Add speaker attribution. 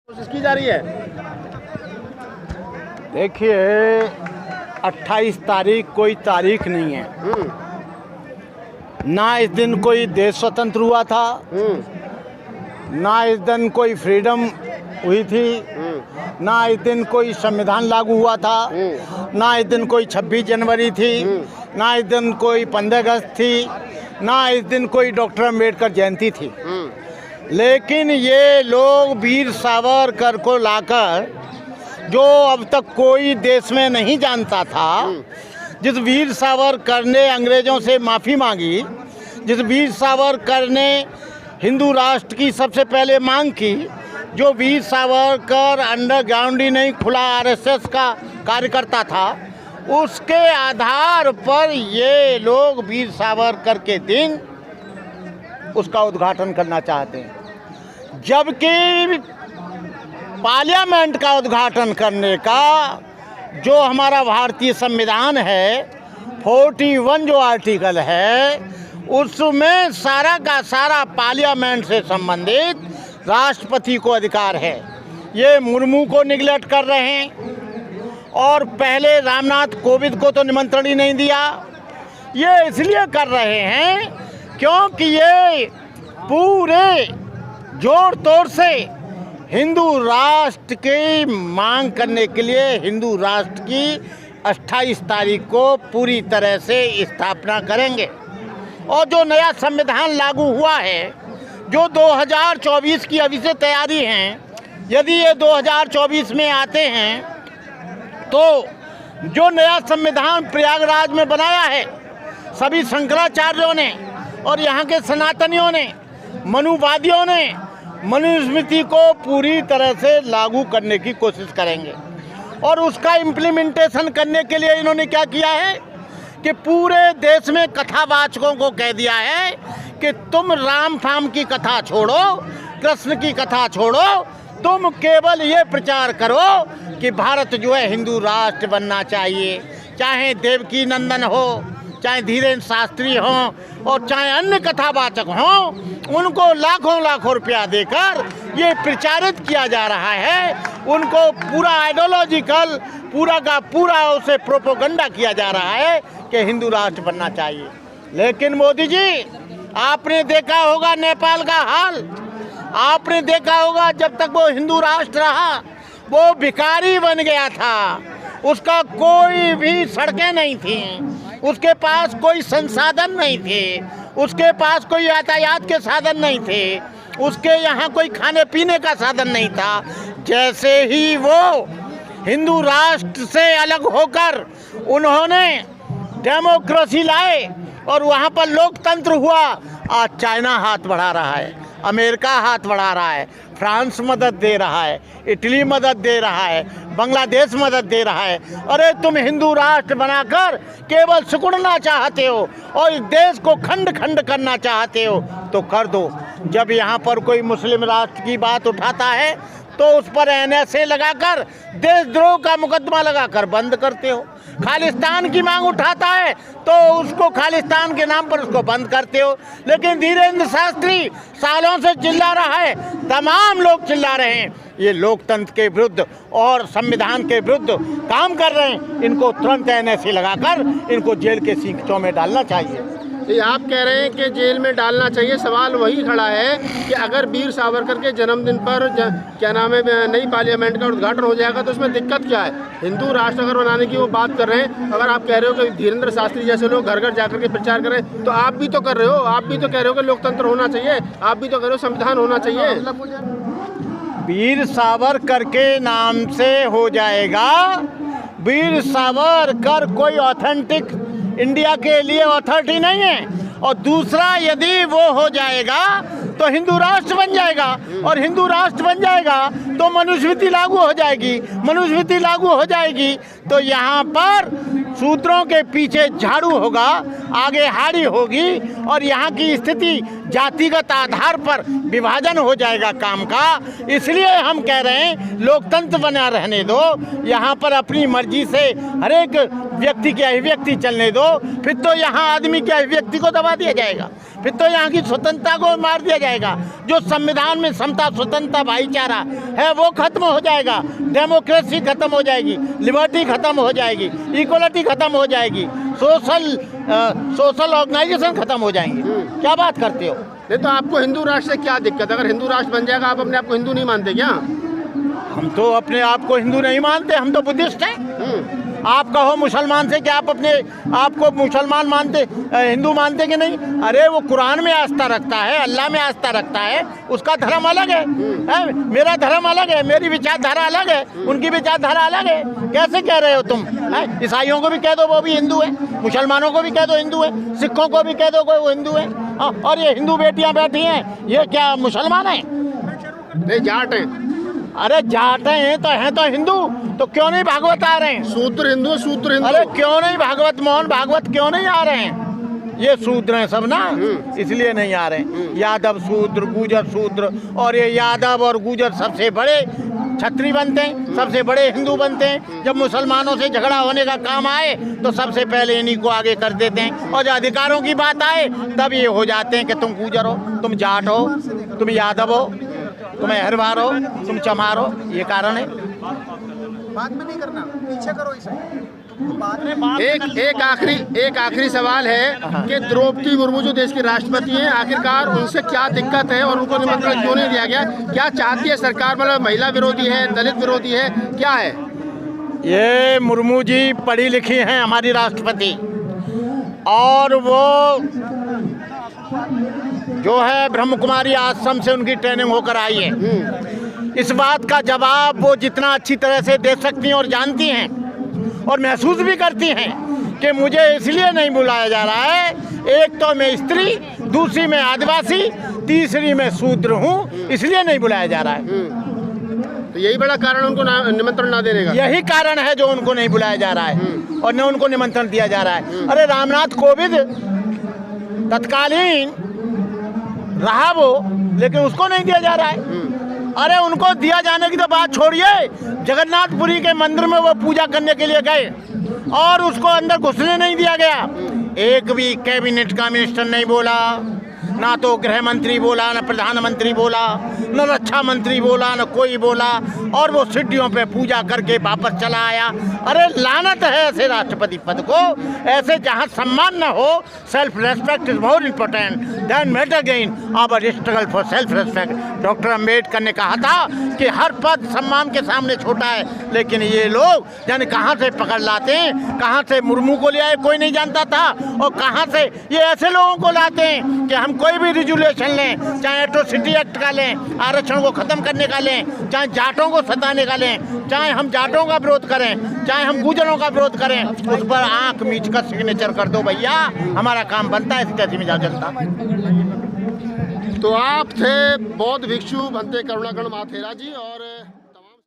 Speaker 1: कोशिश की जा रही है।
Speaker 2: देखिए 28 तारीख कोई तारीख नहीं है, ना इस दिन कोई देश स्वतंत्र हुआ था, ना इस दिन कोई फ्रीडम हुई थी, ना इस दिन कोई संविधान लागू हुआ था, ना इस दिन कोई 26 जनवरी थी, ना इस दिन कोई 15 अगस्त थी, ना इस दिन कोई डॉक्टर अम्बेडकर जयंती थी। लेकिन ये लोग वीर सावरकर को लाकर, जो अब तक कोई देश में नहीं जानता था, जिस वीर सावरकर ने अंग्रेज़ों से माफ़ी मांगी, जिस वीर सावरकर ने हिंदू राष्ट्र की सबसे पहले मांग की, जो वीर सावरकर अंडरग्राउंड ही नहीं खुला आरएसएस का कार्यकर्ता था, उसके आधार पर ये लोग वीर सावरकर के दिन उसका उद्घाटन करना चाहते हैं। जबकि पार्लियामेंट का उद्घाटन करने का जो हमारा भारतीय संविधान है, 41 जो आर्टिकल है, उसमें सारा का सारा पार्लियामेंट से संबंधित राष्ट्रपति को अधिकार है। ये मुर्मू को निगलेक्ट कर रहे हैं और पहले रामनाथ कोविंद को तो निमंत्रण ही नहीं दिया। ये इसलिए कर रहे हैं क्योंकि ये पूरे जोर तोड़ से हिंदू राष्ट्र की मांग करने के लिए हिंदू राष्ट्र की 28 तारीख को पूरी तरह से स्थापना करेंगे। और जो नया संविधान लागू हुआ है, जो 2024 की अभी से तैयारी है, यदि ये 2024 में आते हैं तो जो नया संविधान प्रयागराज में बनाया है सभी शंकराचार्यों ने और यहाँ के सनातनियों ने, मनुवादियों ने, मनुस्मृति को पूरी तरह से लागू करने की कोशिश करेंगे। और उसका इम्प्लीमेंटेशन करने के लिए इन्होंने क्या किया है कि पूरे देश में कथावाचकों को कह दिया है कि तुम राम फाम की कथा छोड़ो, कृष्ण की कथा छोड़ो, तुम केवल ये प्रचार करो कि भारत जो है हिंदू राष्ट्र बनना चाहिए। चाहे देवकी नंदन हो, चाहे धीरेन्द्र शास्त्री हों और चाहे अन्य कथावाचक हों, उनको लाखों लाखों रुपया देकर ये प्रचारित किया जा रहा है। उनको पूरा आइडियोलॉजिकल पूरा का पूरा उसे प्रोपोगंडा किया जा रहा है कि हिंदू राष्ट्र बनना चाहिए। लेकिन मोदी जी, आपने देखा होगा नेपाल का हाल, आपने देखा होगा जब तक वो हिंदू राष्ट्र रहा वो भिखारी बन गया था। उसका कोई भी सड़कें नहीं थी, उसके पास कोई संसाधन नहीं थे, उसके पास कोई यातायात के साधन नहीं थे, उसके यहाँ कोई खाने पीने का साधन नहीं था। जैसे ही वो हिंदू राष्ट्र से अलग होकर उन्होंने डेमोक्रेसी लाए और वहाँ पर लोकतंत्र हुआ, आज चाइना हाथ बढ़ा रहा है, अमेरिका हाथ बढ़ा रहा है, फ्रांस मदद दे रहा है, इटली मदद दे रहा है, बांग्लादेश मदद दे रहा है। अरे तुम हिंदू राष्ट्र बनाकर केवल सिकुड़ना चाहते हो और इस देश को खंड खंड करना चाहते हो तो कर दो। जब यहाँ पर कोई मुस्लिम राष्ट्र की बात उठाता है तो उस पर एनएसए लगाकर, देशद्रोह का मुकदमा लगाकर बंद करते हो। खालिस्तान की मांग उठाता है तो उसको खालिस्तान के नाम पर उसको बंद करते हो। लेकिन धीरेन्द्र शास्त्री सालों से चिल्ला रहा है, तमाम लोग चिल्ला रहे हैं, ये लोकतंत्र के विरुद्ध और संविधान के विरुद्ध काम कर रहे हैं। इनको तुरंत एनएसए लगाकर इनको जेल के सींचों में डालना चाहिए।
Speaker 1: ये आप कह रहे हैं कि जेल में डालना चाहिए। सवाल वही खड़ा है कि अगर वीर सावरकर के जन्मदिन पर क्या नाम है नई पार्लियामेंट का उद्घाटन हो जाएगा तो उसमें दिक्कत क्या है? हिंदू राष्ट्र अगर बनाने की वो बात कर रहे हैं, अगर आप कह रहे हो कि धीरेन्द्र शास्त्री जैसे लोग घर घर जाकर के प्रचार करें, तो आप भी तो कर रहे हो, आप भी तो कह रहे हो कि लोकतंत्र होना चाहिए, आप भी तो कह रहे हो संविधान होना चाहिए।
Speaker 2: वीर सावरकर के नाम से हो जाएगा। वीर सावरकर कोई ऑथेंटिक इंडिया के लिए अथॉरिटी नहीं है। और दूसरा, यदि वो हो जाएगा तो हिंदू राष्ट्र बन जाएगा, और हिंदू राष्ट्र बन जाएगा तो मनुस्मृति लागू हो जाएगी, मनुस्मृति लागू हो जाएगी तो यहाँ पर शूद्रों के पीछे झाड़ू होगा, आगे हाड़ी होगी और यहाँ की स्थिति जातिगत आधार पर विभाजन हो जाएगा काम का। इसलिए हम कह रहे हैं लोकतंत्र बना रहने दो, यहाँ पर अपनी मर्जी से हर एक व्यक्ति की अभिव्यक्ति चलने दो। फिर तो यहाँ आदमी की अभिव्यक्ति को दबा दिया जाएगा, फिर तो यहाँ की स्वतंत्रता को मार दिया जाएगा। जो संविधान में समता, स्वतंत्रता, भाईचारा है वो खत्म हो जाएगा, डेमोक्रेसी खत्म हो जाएगी, लिबर्टी खत्म हो जाएगी, इक्वलिटी खत्म हो जाएगी, सोशल ऑर्गेनाइजेशन खत्म हो जाएंगी। क्या बात करते हो?
Speaker 1: नहीं तो आपको हिंदू राष्ट्र से क्या दिक्कत? अगर हिंदू राष्ट्र बन जाएगा, आप अपने आप को हिंदू नहीं मानते क्या?
Speaker 2: हम तो अपने आप को हिंदू नहीं मानते, हम तो बुद्धिस्ट हैं। आप कहो मुसलमान से कि आप अपने आप को मुसलमान मानते, हिंदू मानते कि नहीं? अरे वो कुरान में आस्था रखता है, अल्लाह में आस्था रखता है, उसका धर्म अलग है, मेरा धर्म अलग है, मेरी विचारधारा अलग है, उनकी विचारधारा अलग है। कैसे कह रहे हो तुम? ईसाइयों को भी कह दो वो भी हिंदू है, मुसलमानों को भी कह दो हिंदू है, सिखों को भी कह दो वो हिंदू है। और ये हिंदू बेटियां बैठी हैं, ये क्या मुसलमान हैं?
Speaker 1: नहीं, जाट हैं।
Speaker 2: अरे जाट हैं तो हिंदू, तो क्यों नहीं भागवत आ रहे हैं?
Speaker 1: शूद्र हिंदू, शूद्र हिंदू।
Speaker 2: अरे क्यों नहीं भागवत, मोहन भागवत क्यों नहीं आ रहे हैं? ये शूद्र हैं सब ना, इसलिए नहीं आ रहे हैं। यादव शूद्र, गुजर शूद्र, और ये यादव और गुजर सबसे बड़े छत्री बनते हैं, सबसे बड़े हिंदू बनते हैं। जब मुसलमानों से झगड़ा होने का काम आए तो सबसे पहले इन्हीं को आगे कर देते हैं, और जब अधिकारों की बात आए तब ये हो जाते हैं कि तुम गुजर हो, तुम जाट हो, तुम यादव हो, तुम अहरवार हो, तुम चमार हो। ये कारण है।
Speaker 3: बाद में नहीं करना, पीछे करो इसे।
Speaker 1: एक आखिरी सवाल है कि द्रौपदी मुर्मू जो देश की राष्ट्रपति हैं, आखिरकार उनसे क्या दिक्कत है और उनको निमंत्रण क्यों नहीं दिया गया? क्या चाहती है सरकार? मतलब महिला विरोधी है, दलित विरोधी है, क्या है?
Speaker 2: ये मुर्मू जी पढ़ी लिखी हैं, हमारी राष्ट्रपति, और वो जो है ब्रह्म कुमारी आश्रम से उनकी ट्रेनिंग होकर आई है। इस बात का जवाब वो जितना अच्छी तरह से दे सकती हैं और जानती हैं और महसूस भी करती हैं कि मुझे इसलिए नहीं बुलाया जा रहा है, एक तो मैं स्त्री, दूसरी मैं आदिवासी, तीसरी मैं शूद्र हूँ, इसलिए नहीं बुलाया जा रहा है।
Speaker 1: तो यही बड़ा कारण उनको निमंत्रण ना देने का?
Speaker 2: यही कारण है जो उनको नहीं बुलाया जा रहा है और न उनको निमंत्रण दिया जा रहा है। अरे रामनाथ कोविंद तत्कालीन रहा वो, लेकिन उसको नहीं दिया जा रहा है। अरे उनको दिया जाने की तो बात छोड़िए, जगन्नाथपुरी के मंदिर में वो पूजा करने के लिए गए और उसको अंदर घुसने नहीं दिया गया। एक भी कैबिनेट का मिनिस्टर नहीं बोला, ना तो गृह मंत्री बोला, ना प्रधानमंत्री बोला, न रक्षा मंत्री बोला, न कोई बोला, और वो सीढ़ियों पे पूजा करके वापस चला आया। अरे लानत है ऐसे राष्ट्रपति पद को, ऐसे जहाँ सम्मान न हो। Self respect is more important than matter gain our struggle for self respect. Doctor Ambedkar ने कहा था कि हर पद सम्मान के सामने छोटा है, लेकिन ये लोग जाने कहाँ से पकड़ लाते हैं, कहाँ से मुर्मू को ले आए कोई नहीं जानता था, और कहाँ से ये ऐसे लोगों को लाते हैं कि हम कोई भी रिजोल्यूशन लें, चाहे एट्रोसिटी एक्ट का लें, आरक्षण को ख़त्म करने का लें, चाहे जाटों को सताने का लें, चाहे हम जाटों का विरोध करें, चाहे हम गुजरों का विरोध करें, उस पर आंख मीच कर सिग्नेचर कर दो भैया, हमारा काम बनता है। इस कैसी मिजाज जनता।
Speaker 1: तो आप थे बौद्ध भिक्षु भंते करुणाकरण माथेरा जी, और